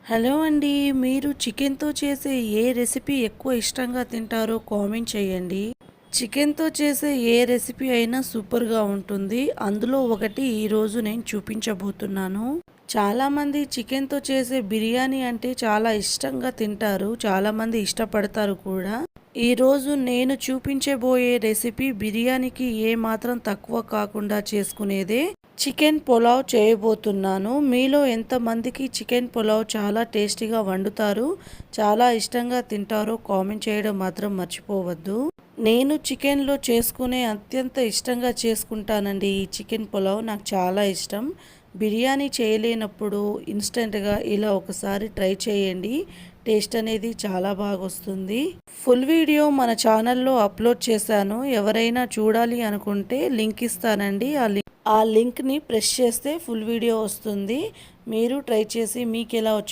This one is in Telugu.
హలో అండి. మీరు చికెన్‌తో చేసే ఏ రెసిపీ ఎక్కువ ఇష్టంగా తింటారో కామెంట్ చేయండి. చికెన్‌తో చేసే ఏ రెసిపీ అయినా సూపర్‌గా ఉంటుంది. అందులో ఒకటి ఈరోజు నేను చూపించబోతున్నాను. చాలామంది చికెన్‌తో చేసే బిర్యానీ అంటే చాలా ఇష్టంగా తింటారు. చాలామంది ఇష్టపడతారు కూడా. ఈరోజు నేను చూపించబోయే రెసిపీ బిర్యానీకి ఏమాత్రం తక్కువ కాకుండా చేసుకునేదే. చికెన్ పులావ్ చేయబోతున్నాను. మీలో ఎంతమందికి చికెన్ పులావ్ చాలా టేస్టీగా వండుతారు, చాలా ఇష్టంగా తింటారో కామెంట్ చేయడం మాత్రం మర్చిపోవద్దు. నేను చికెన్‌లో చేసుకునే అత్యంత ఇష్టంగా చేసుకుంటానండి ఈ చికెన్ పులావ్. నాకు చాలా ఇష్టం. బిర్యానీ చేయలేనప్పుడు ఇన్‌స్టంట్‌గా ఇలా ఒకసారి ట్రై చేయండి. టేస్ట్ అనేది చాలా బాగొస్తుంది. ఫుల్ వీడియో మన ఛానల్‌లో అప్లోడ్ చేశాను. ఎవరైనా చూడాలి అనుకుంటే లింక్ ఇస్తానండి. ఆ లింక్‌ని ప్రెస్ చేస్తే ఫుల్ వీడియో వస్తుంది. మీరు ట్రై చేసి మీకెలా వచ్చిందో